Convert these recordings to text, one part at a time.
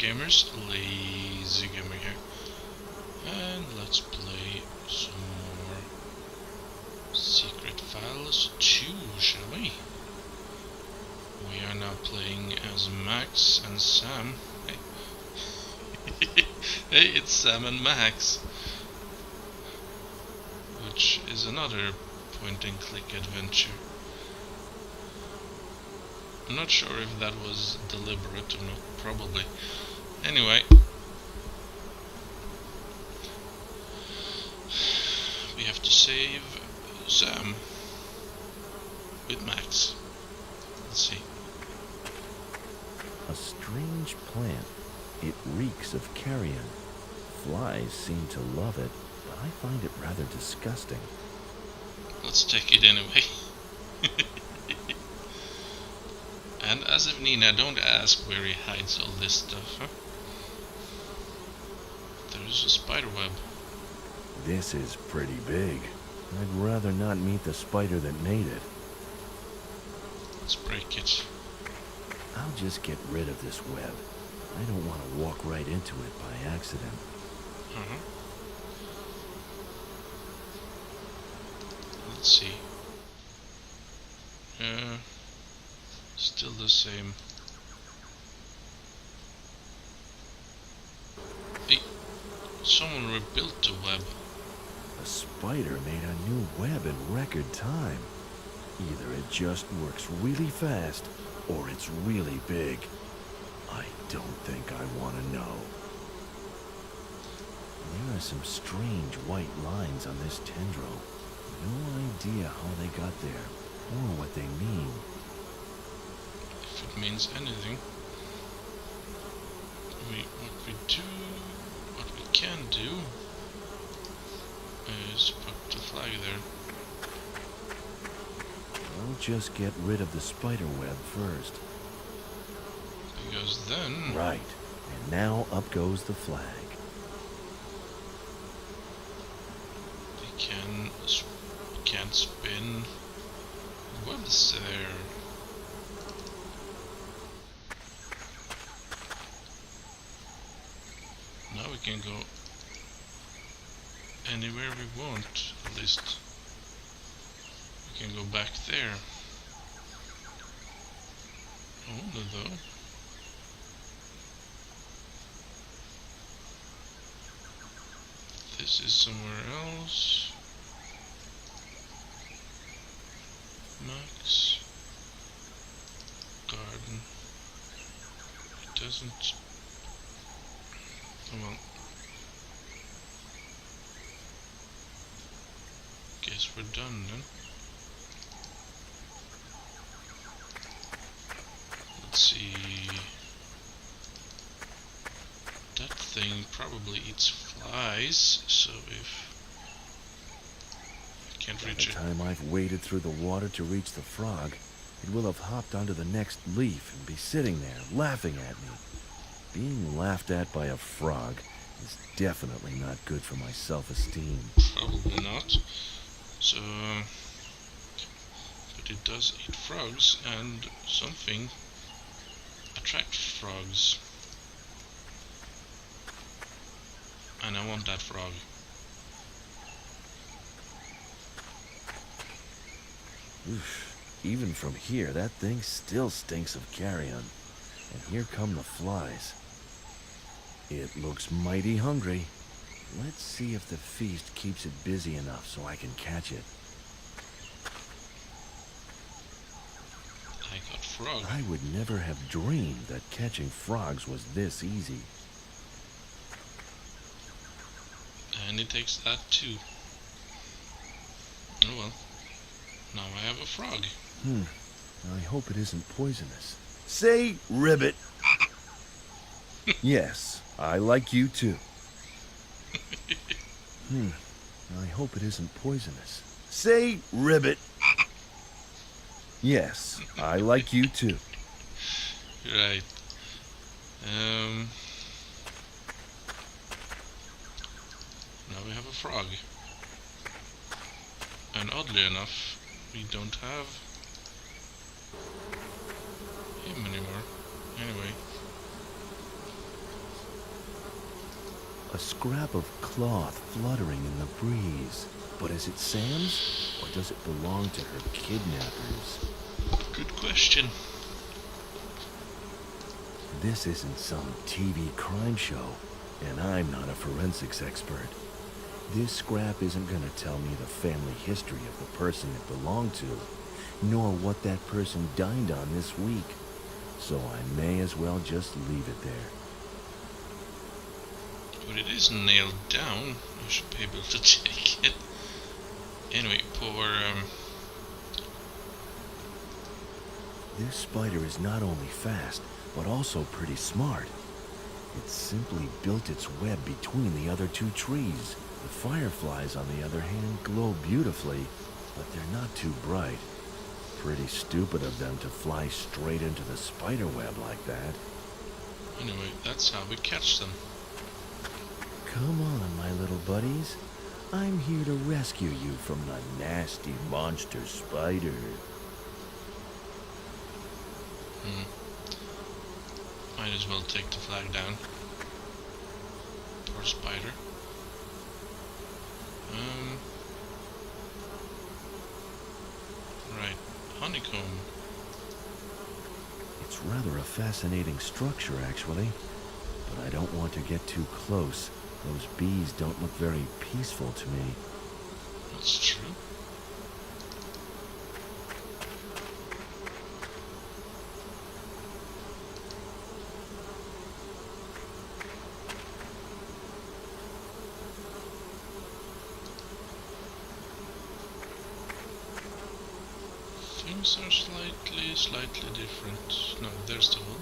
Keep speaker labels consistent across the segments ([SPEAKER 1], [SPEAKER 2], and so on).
[SPEAKER 1] gamers, Lazy Gamer here, and let's play some more Secret Files 2, shall we? We are now playing as Max and Sam. Hey, hey, it's Sam and Max, which is another point-and-click adventure. I'm not sure if that was deliberate or not, probably. Anyway, we have to save Sam with Max. Let's see.
[SPEAKER 2] A strange plant. It reeks of carrion. Flies seem to love it, but I find it rather disgusting.
[SPEAKER 1] Let's take it anyway. And as of Nina, don't ask where he hides all this stuff, huh? There's a spider web.
[SPEAKER 2] This is pretty big. I'd rather not meet the spider that made it.
[SPEAKER 1] Let's break it.
[SPEAKER 2] I'll just get rid of this web. I don't want to walk right into it by accident.
[SPEAKER 1] Let's see. Still the same. Hey, someone rebuilt the web.
[SPEAKER 2] A spider made a new web in record time. Either it just works really fast, or it's really big. I don't think I want to know. There are some strange white lines on this tendril. No idea how they got there, or what they mean.
[SPEAKER 1] If it means anything. What we can do is put the flag there.
[SPEAKER 2] I'll just get rid of the spider web first.
[SPEAKER 1] Because then...
[SPEAKER 2] Right. And now up goes the flag.
[SPEAKER 1] They can't spin webs there. Now we can go anywhere we want, at least. We can go back there. I wonder though. This is somewhere else. Max. Garden. It doesn't... Oh well. Guess we're done then. Let's see. That thing probably eats flies, so if I can't reach it.
[SPEAKER 2] By the time I've waded through the water to reach the frog, it will have hopped onto the next leaf and be sitting there, laughing at me. Being laughed at by a frog is definitely not good for my self-esteem.
[SPEAKER 1] Probably not. So, but it does eat frogs, and something attracts frogs. And I want that frog.
[SPEAKER 2] Oof. Even from here, that thing still stinks of carrion. And here come the flies. It looks mighty hungry. Let's see if the feast keeps it busy enough so I can catch it.
[SPEAKER 1] I got frog.
[SPEAKER 2] I would never have dreamed that catching frogs was this easy.
[SPEAKER 1] And it takes that too. Oh well. Now I have a frog.
[SPEAKER 2] I hope it isn't poisonous. Say ribbit. Yes, I like you too. I hope it isn't poisonous. Say ribbit. Yes, I like you too.
[SPEAKER 1] Right. Now we have a frog. And oddly enough, we don't have him anymore. Anyway.
[SPEAKER 2] A scrap of cloth fluttering in the breeze. But is it Sam's? Or does it belong to her kidnappers?
[SPEAKER 1] Good question.
[SPEAKER 2] This isn't some TV crime show, and I'm not a forensics expert. This scrap isn't gonna tell me the family history of the person it belonged to, nor what that person dined on this week. So I may as well just leave it there.
[SPEAKER 1] But it is nailed down. I should be able to take it. Anyway, poor
[SPEAKER 2] This spider is not only fast, but also pretty smart. It simply built its web between the other two trees. The fireflies, on the other hand, glow beautifully, but they're not too bright. Pretty stupid of them to fly straight into the spider web like that.
[SPEAKER 1] Anyway, that's how we catch them.
[SPEAKER 2] Come on, my little buddies. I'm here to rescue you from the nasty monster spider.
[SPEAKER 1] Might as well take the flag down. Poor spider. Right, honeycomb.
[SPEAKER 2] It's rather a fascinating structure, actually. But I don't want to get too close. Those bees don't look very peaceful to me.
[SPEAKER 1] That's true. Things are slightly different. No, there's the hole.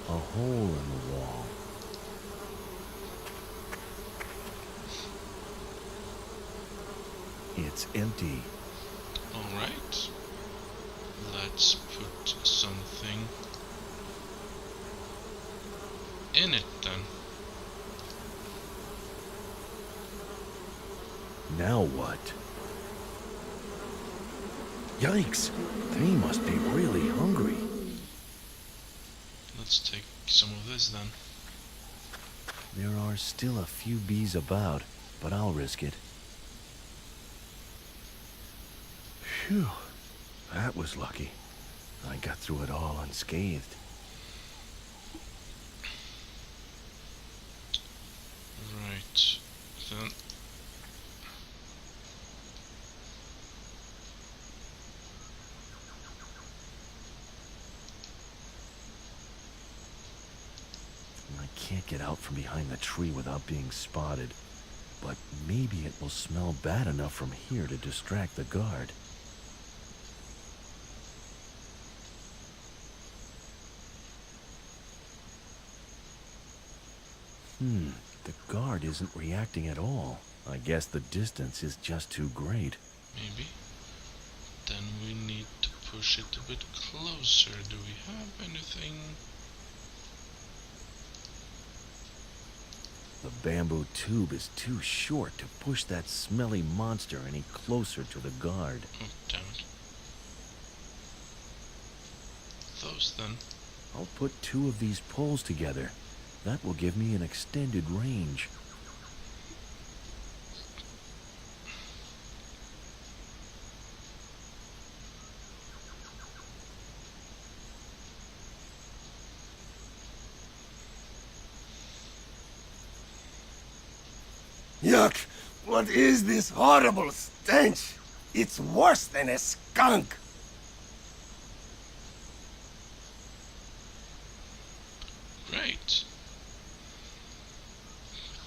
[SPEAKER 2] A hole in the wall. It's empty.
[SPEAKER 1] Alright. Let's put something in it then.
[SPEAKER 2] Now what? Yikes! They must be really hungry.
[SPEAKER 1] Let's take some of this then.
[SPEAKER 2] There are still a few bees about, but I'll risk it. Phew, that was lucky. I got through it all unscathed.
[SPEAKER 1] Right, then.
[SPEAKER 2] I can't get out from behind the tree without being spotted, but maybe it will smell bad enough from here to distract the guard. The guard isn't reacting at all. I guess the distance is just too great.
[SPEAKER 1] Maybe. Then we need to push it a bit closer. Do we have anything?
[SPEAKER 2] The bamboo tube is too short to push that smelly monster any closer to the guard.
[SPEAKER 1] Oh, damn it. Those then.
[SPEAKER 2] I'll put two of these poles together. That will give me an extended range.
[SPEAKER 3] Yuck! What is this horrible stench? It's worse than a skunk!
[SPEAKER 1] Great.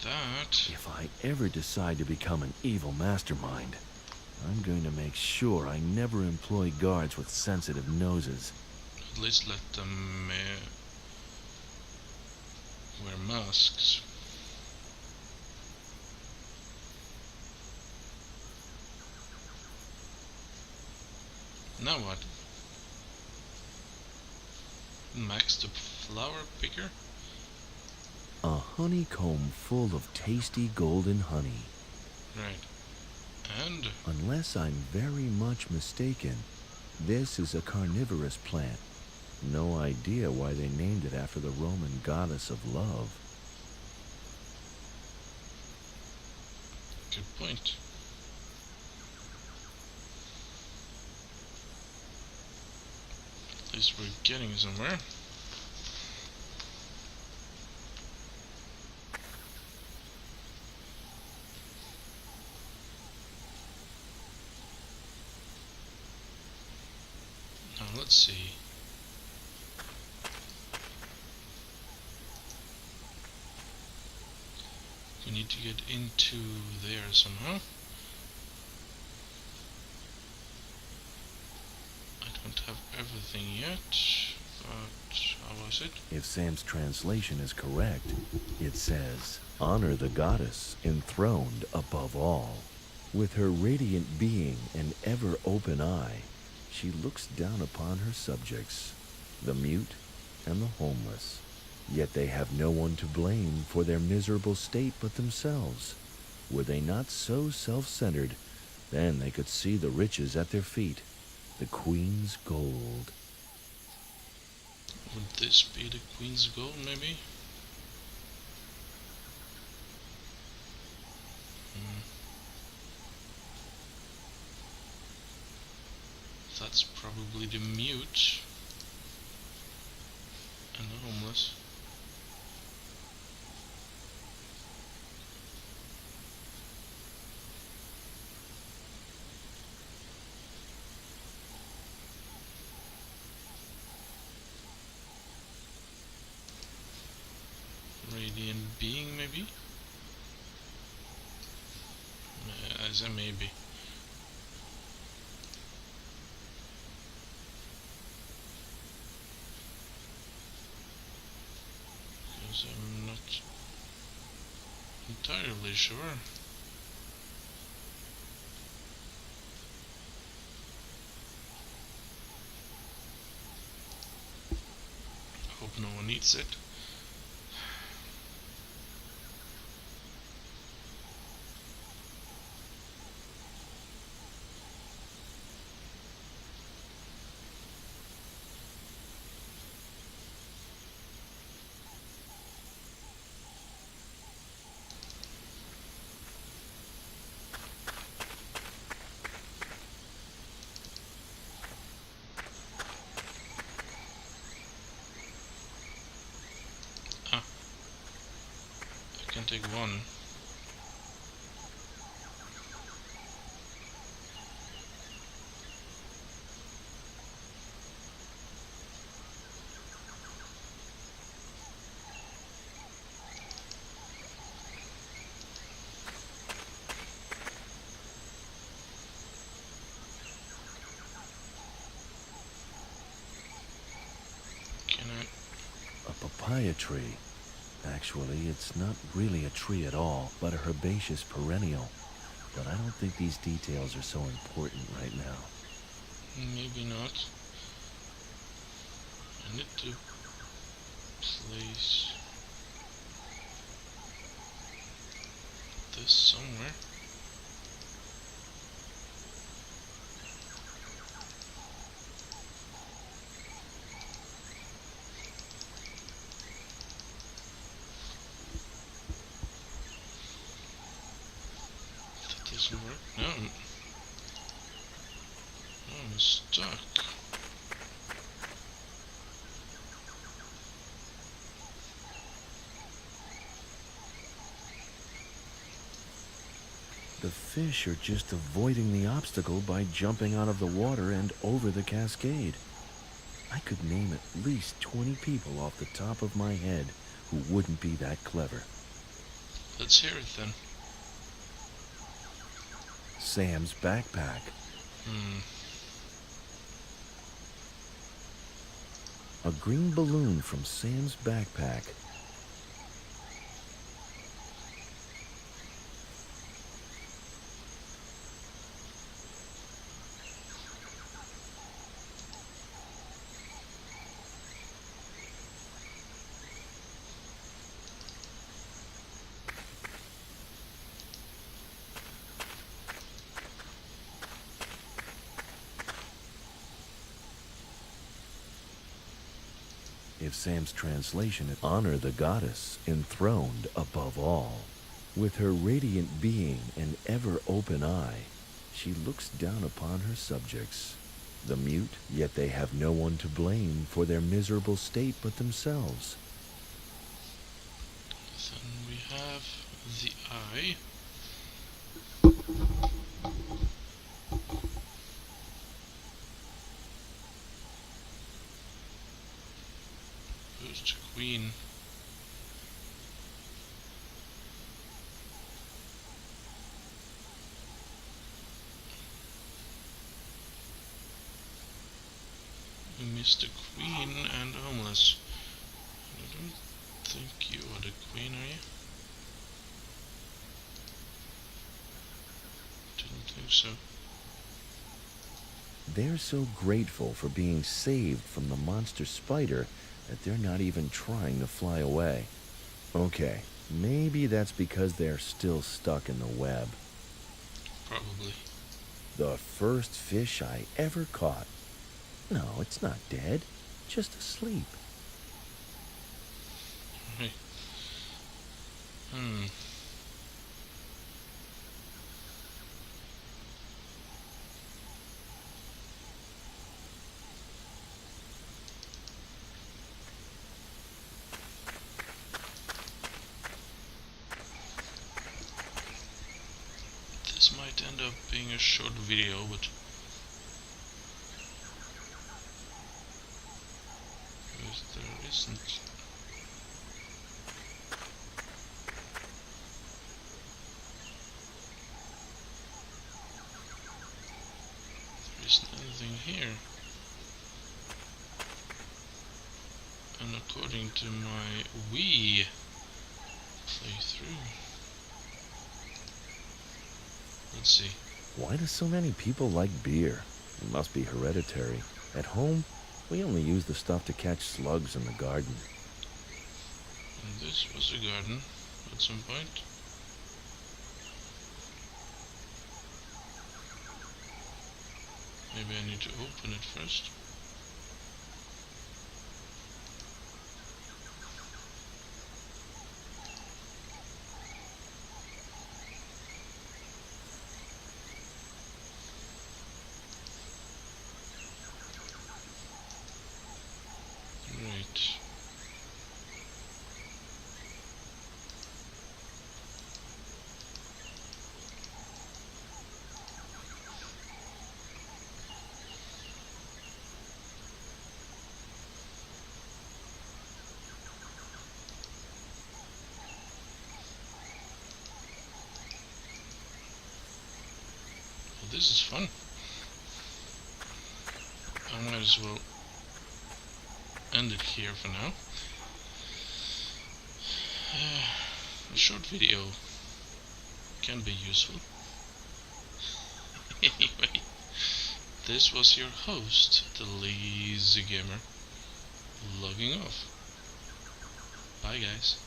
[SPEAKER 1] That.
[SPEAKER 2] If I ever decide to become an evil mastermind, I'm going to make sure I never employ guards with sensitive noses.
[SPEAKER 1] At least let them wear masks. Now what? Max the flower picker?
[SPEAKER 2] A honeycomb full of tasty golden honey.
[SPEAKER 1] Right. And?
[SPEAKER 2] Unless I'm very much mistaken, this is a carnivorous plant. No idea why they named it after the Roman goddess of love.
[SPEAKER 1] Good point. At least we're getting somewhere. Now let's see. We need to get into there somehow. I don't have everything yet, but how was it?
[SPEAKER 2] If Sam's translation is correct, it says, "Honor the goddess enthroned above all. With her radiant being and ever open eye, she looks down upon her subjects, the mute and the homeless. Yet they have no one to blame for their miserable state but themselves. Were they not so self-centered, then they could see the riches at their feet, the queen's gold."
[SPEAKER 1] Would this be the Queen's goal, maybe? That's probably the mute and the homeless. Radiant being, maybe? As a maybe. Because I'm not entirely sure. Hope no one needs it. I can take one. Can I?
[SPEAKER 2] A papaya tree. Actually, it's not really a tree at all, but a herbaceous perennial. But I don't think these details are so important right now.
[SPEAKER 1] Maybe not. I need to place this somewhere. That doesn't work. No. I'm stuck.
[SPEAKER 2] The fish are just avoiding the obstacle by jumping out of the water and over the cascade. I could name at least 20 people off the top of my head who wouldn't be that clever.
[SPEAKER 1] Let's hear it then.
[SPEAKER 2] Sam's backpack. A green balloon from Sam's backpack. If Sam's translation is "honor the goddess enthroned above all." With her radiant being and ever-open eye, she looks down upon her subjects, the mute, yet they have no one to blame for their miserable state but themselves.
[SPEAKER 1] Then we have the eye. Who's the queen? We missed the queen and homeless. I don't think you are the queen, are you? Didn't think so.
[SPEAKER 2] They're so grateful for being saved from the monster spider that they're not even trying to fly away. Okay, maybe that's because they're still stuck in the web.
[SPEAKER 1] Probably.
[SPEAKER 2] The first fish I ever caught. No, it's not dead, just asleep.
[SPEAKER 1] Right. This might end up being a short video, but there isn't. There isn't anything here. And according to my Wii playthrough, let's see.
[SPEAKER 2] Why do so many people like beer? It must be hereditary. At home, we only use the stuff to catch slugs in the garden.
[SPEAKER 1] And this was a garden at some point. Maybe I need to open it first. Right. Well, this is fun. I might as well end it here for now. A short video can be useful. Anyway, this was your host, the Lazy Gamer, logging off. Bye guys.